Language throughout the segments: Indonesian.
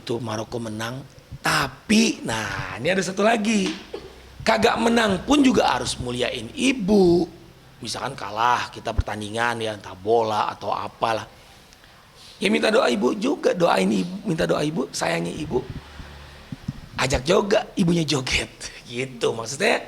begitu Maroko menang, tapi nah ini ada satu lagi, kagak menang pun juga harus muliain ibu. Misalkan kalah kita pertandingan ya, entah bola atau apalah, ya minta doa ibu juga, doain ibu, minta doa ibu, sayangi ibu, ajak juga ibunya joget gitu maksudnya.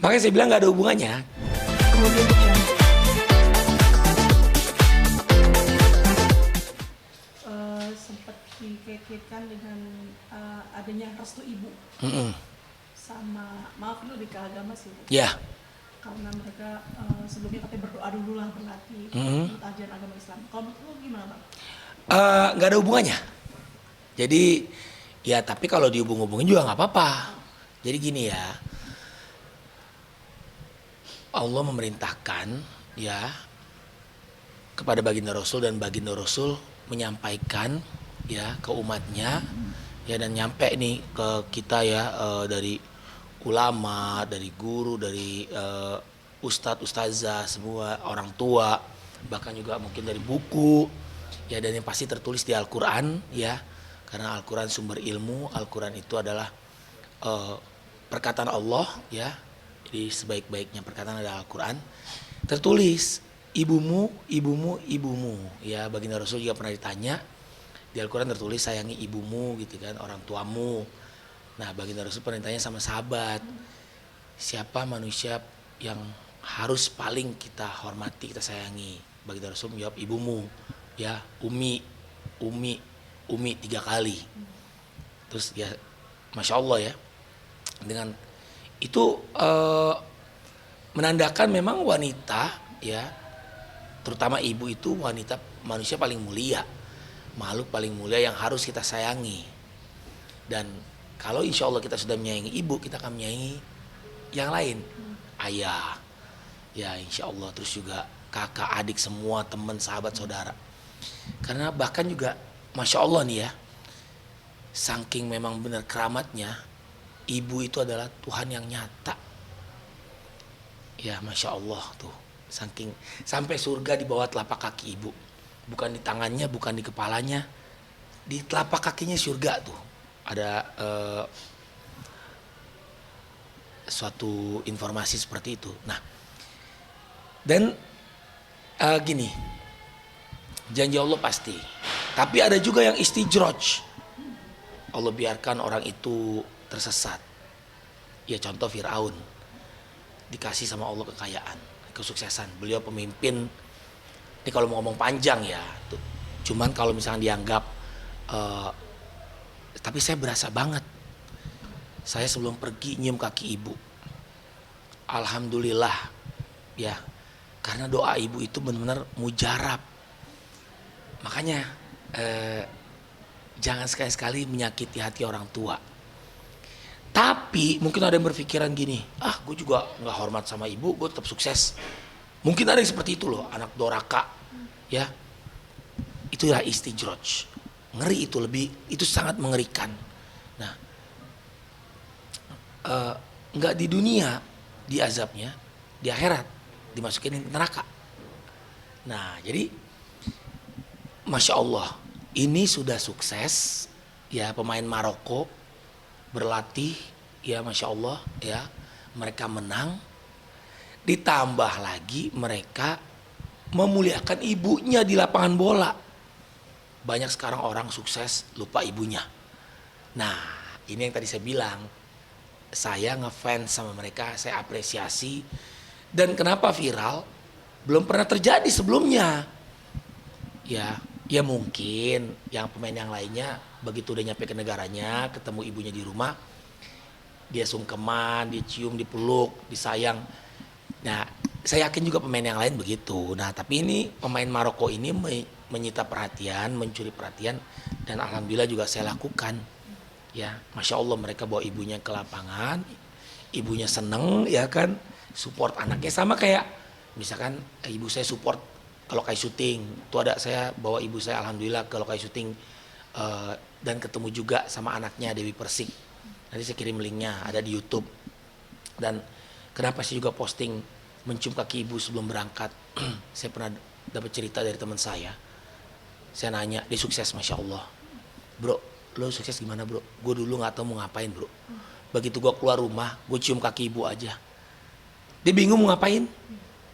Makanya saya bilang nggak ada hubungannya. Kemudian untuk yang sempat dikaitkan dengan adanya restu ibu Mm-mm. sama, maaf ini lebih ke agama sih Bu. Ya. Karena mereka sebelumnya katanya berdoa dulu lah, berlatih menurut ajaran agama Islam. Kalau menurut lu gimana Bang? Nggak ada hubungannya. Jadi ya tapi kalau dihubung-hubungin juga nggak apa-apa. Jadi gini ya, Allah memerintahkan ya kepada baginda Rasul, dan baginda Rasul menyampaikan ya ke umatnya ya, dan nyampe nih ke kita ya, dari ulama, dari guru, dari ustadz ustazah, semua orang tua, bahkan juga mungkin dari buku ya, dan yang pasti tertulis di Al-Quran ya, karena Al-Quran sumber ilmu. Al-Quran itu adalah eh, perkataan Allah ya, jadi sebaik-baiknya perkataan adalah Al-Quran. Tertulis ibumu, ibumu, ibumu ya, baginda Rasul juga pernah ditanya, di Al-Quran tertulis sayangi ibumu gitu kan, orang tuamu. Nah baginda Rasul pernah ditanya sama sahabat, siapa manusia yang harus paling kita hormati, kita sayangi? Baginda Rasul menjawab ibumu ya, umi, umi, umi 3 kali. Terus ya Masya Allah ya, dengan itu menandakan memang wanita ya, terutama ibu itu wanita, manusia paling mulia, makhluk paling mulia yang harus kita sayangi. Dan kalau insya Allah kita sudah menyayangi ibu, kita akan menyayangi yang lain, ayah ya insya Allah, terus juga kakak, adik, semua teman, sahabat, saudara. Karena bahkan juga Masya Allah nih ya, saking memang benar keramatnya, ibu itu adalah Tuhan yang nyata ya, Masya Allah tuh, saking sampai surga di bawah telapak kaki ibu, bukan di tangannya, bukan di kepalanya, di telapak kakinya surga tuh. Ada suatu informasi seperti itu. Nah dan gini, janji Allah pasti, tapi ada juga yang istijroj, Allah biarkan orang itu tersesat ya. Contoh Fir'aun, dikasih sama Allah kekayaan, kesuksesan, beliau pemimpin. Ini kalau mau ngomong panjang ya tuh. Cuman kalau misalnya dianggap tapi saya berasa banget, saya sebelum pergi nyium kaki ibu, alhamdulillah ya, karena doa ibu itu benar-benar mujarab. Makanya jangan sekali-sekali menyakiti hati orang tua. Tapi mungkin ada yang berpikiran gini, ah gue juga nggak hormat sama ibu, gue tetap sukses. Mungkin ada yang seperti itu loh, anak doraka ya. Itulah istijroj, ngeri itu, lebih itu sangat mengerikan. Nah nggak di dunia di azabnya, di akhirat dimasukin neraka. Nah jadi Masya Allah, ini sudah sukses ya, pemain Maroko berlatih ya, Masya Allah ya, mereka menang, ditambah lagi mereka memuliakan ibunya di lapangan bola. Banyak sekarang orang sukses lupa ibunya. Nah ini yang tadi saya bilang, saya ngefans sama mereka, saya apresiasi. Dan kenapa viral, belum pernah terjadi sebelumnya ya. Ya mungkin yang pemain yang lainnya begitu udah nyampe ke negaranya, ketemu ibunya di rumah, dia sungkeman, dicium, dipeluk, disayang. Nah saya yakin juga pemain yang lain begitu. Nah tapi ini pemain Maroko ini menyita perhatian, mencuri perhatian, dan alhamdulillah juga saya lakukan ya. Masya Allah, mereka bawa ibunya ke lapangan, ibunya seneng ya kan, support anaknya. Sama kayak misalkan ibu saya support kalau kayak syuting tuh, ada saya bawa ibu saya alhamdulillah kalau kayak syuting, dan ketemu juga sama anaknya Dewi Persik. Nanti saya kirim linknya, ada di YouTube. Dan kenapa saya juga posting mencium kaki ibu sebelum berangkat? Saya pernah dapat cerita dari teman saya nanya, dia sukses Masya Allah, bro, lo sukses gimana bro? Gue dulu nggak tahu mau ngapain bro. Begitu gue keluar rumah, gue cium kaki ibu aja. Dia bingung mau ngapain.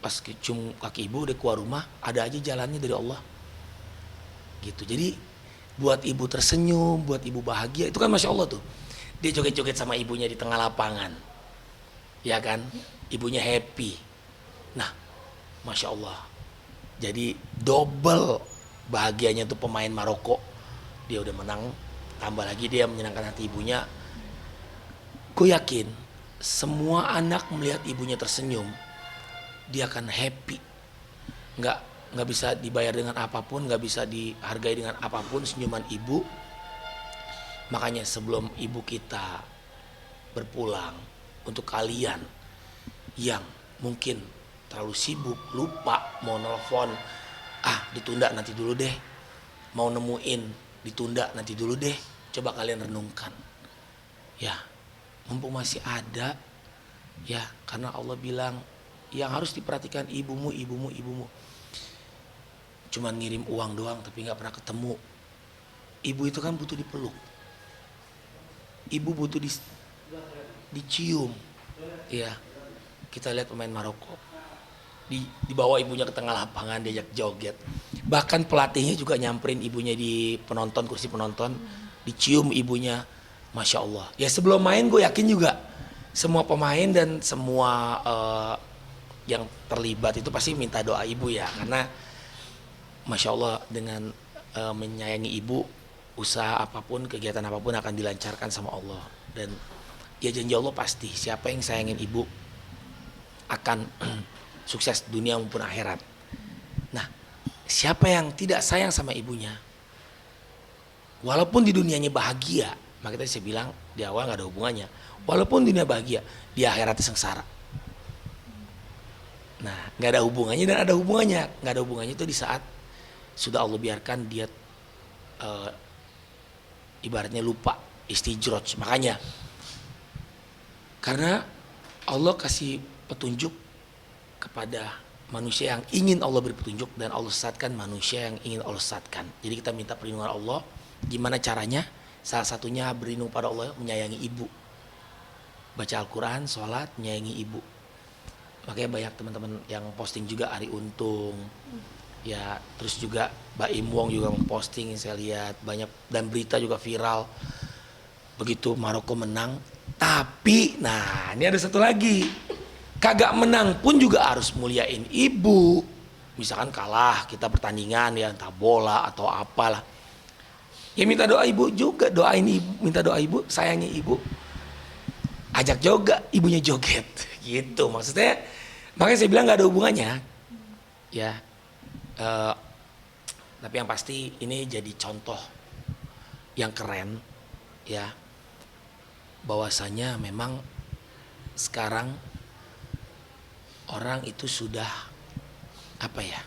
Pas cium kaki ibu, dia keluar rumah, ada aja jalannya dari Allah. Gitu. Jadi buat ibu tersenyum, buat ibu bahagia, itu kan masya Allah tuh. Dia joget-joget sama ibunya di tengah lapangan, ya kan? Ibunya happy. Nah, masya Allah. Jadi double bahagianya tuh pemain Maroko. Dia udah menang, tambah lagi dia menyenangkan hati ibunya. Gue yakin semua anak melihat ibunya tersenyum, dia akan happy. Nggak bisa dibayar dengan apapun, nggak bisa dihargai dengan apapun senyuman ibu. Makanya sebelum ibu kita berpulang, untuk kalian yang mungkin terlalu sibuk, lupa mau nelfon, ditunda nanti dulu deh, mau nemuin ditunda nanti dulu deh, coba kalian renungkan ya, mumpung masih ada ya, karena Allah bilang yang harus diperhatikan ibumu. Cuman ngirim uang doang tapi nggak pernah ketemu. Ibu itu kan butuh dipeluk, ibu butuh dicium ya. Kita lihat pemain Maroko dibawa ibunya ke tengah lapangan, diajak joget, bahkan pelatihnya juga nyamperin ibunya di penonton, kursi penonton, dicium ibunya. Masya Allah ya. Sebelum main gue yakin juga semua pemain dan semua yang terlibat itu pasti minta doa ibu ya, karena Masya Allah dengan menyayangi ibu, usaha apapun, kegiatan apapun akan dilancarkan sama Allah. Dan ya janji Allah pasti siapa yang sayangin ibu akan sukses dunia maupun akhirat. Nah, siapa yang tidak sayang sama ibunya, walaupun di dunianya bahagia, maka tadi saya bilang di awal nggak ada hubungannya. Walaupun dunia bahagia, di akhiratnya sengsara. Nah, nggak ada hubungannya dan ada hubungannya. Nggak ada hubungannya itu di saat sudah Allah biarkan dia ibaratnya lupa, istijroj. Makanya karena Allah kasih petunjuk kepada manusia yang ingin Allah beri petunjuk, dan Allah sesatkan manusia yang ingin Allah sesatkan. Jadi kita minta perlindungan Allah. Gimana caranya? Salah satunya berlindung pada Allah, menyayangi ibu, baca Al-Quran, sholat, menyayangi ibu. Makanya banyak teman-teman yang posting juga Ari Untung ya, terus juga Mbak Im Wong juga posting, saya lihat banyak, dan berita juga viral begitu Maroko menang. Tapi nah ini ada satu lagi, kagak menang pun juga harus muliain ibu. Misalkan kalah kita pertandingan ya, entah bola atau apalah, ya minta doa ibu juga, doain ibu, minta doa ibu, sayangi ibu, ajak juga ibunya joget gitu maksudnya. Makanya saya bilang nggak ada hubungannya ya. Tapi yang pasti ini jadi contoh yang keren ya, bahwasanya memang sekarang orang itu sudah apa ya,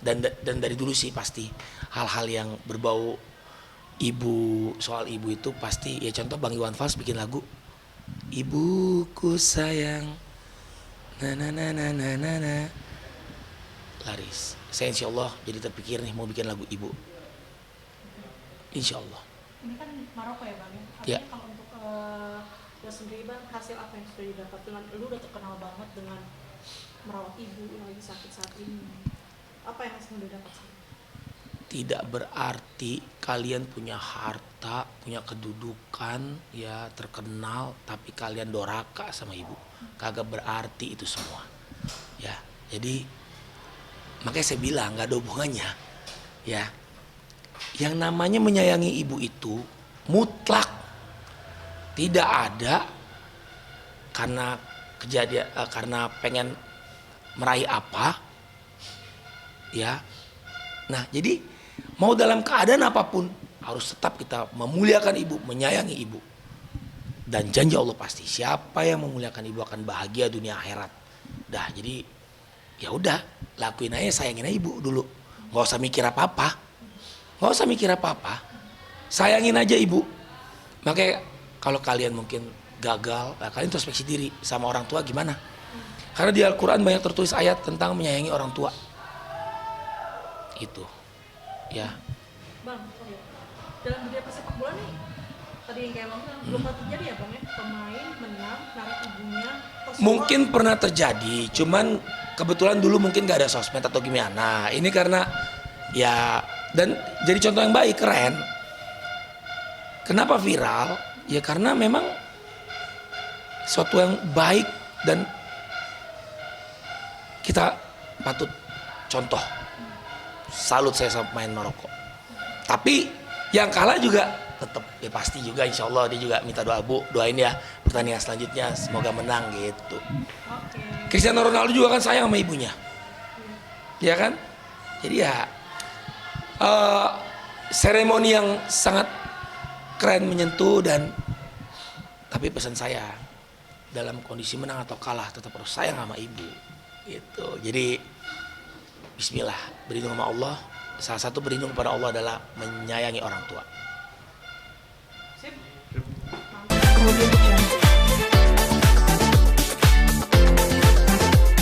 dan dari dulu sih pasti hal-hal yang berbau ibu, soal ibu itu pasti ya. Contoh Bang Iwan Fals bikin lagu Ibuku Sayang na na na na na na na, laris. Saya insya Allah jadi terpikir nih mau bikin lagu ibu, insya Allah. Ini kan Maroko ya Bang ya? Ya. Artinya kalau untuk lo sendiri Bang, hasil apa yang sudah didapat dengan lu udah terkenal banget dengan merawat ibu yang lagi sakit saat ini, apa yang hasil udah dapat sih? Tidak berarti kalian punya harta, punya kedudukan ya, terkenal, tapi kalian doraka sama ibu. Kagak berarti itu semua ya. Jadi makanya saya bilang nggak ada hubungannya ya. Yang namanya menyayangi ibu itu mutlak, tidak ada karena kejadian, karena pengen meraih apa ya. Nah jadi mau dalam keadaan apapun harus tetap kita memuliakan ibu, menyayangi ibu. Dan janji Allah pasti siapa yang memuliakan ibu akan bahagia dunia akhirat. Dah, jadi ya udah, lakuin aja, sayangin aja ibu dulu. Nggak usah mikir apa-apa. Nggak usah mikir apa-apa. Sayangin aja ibu. Makanya kalau kalian mungkin gagal, kalian introspeksi diri sama orang tua gimana. Karena di Al-Quran banyak tertulis ayat tentang menyayangi orang tua. Itu. Ya. Bang, sorry. dalam dunia persepak bola nih tadi yang kayak abang bilang belum pernah terjadi ya bang ya, pemain menang narik ibunya terus Mungkin pernah terjadi, cuman kebetulan dulu mungkin gak ada sosmed atau gimana. Ini karena ya, dan jadi contoh yang baik, keren. Kenapa viral? Ya karena memang suatu yang baik dan kita patut contoh. Salut saya sama pemain Maroko. Tapi yang kalah juga tetap ya pasti juga, insya Allah dia juga minta doa, Bu, doain ya pertandingan selanjutnya semoga menang gitu. oke. Cristiano Ronaldo juga kan sayang sama ibunya, ya kan? Jadi ya seremoni yang sangat keren, menyentuh, dan tapi pesan saya dalam kondisi menang atau kalah tetap harus sayang sama ibu gitu. Jadi Bismillah, berlindung sama Allah. Salah satu berlindung kepada Allah adalah menyayangi orang tua.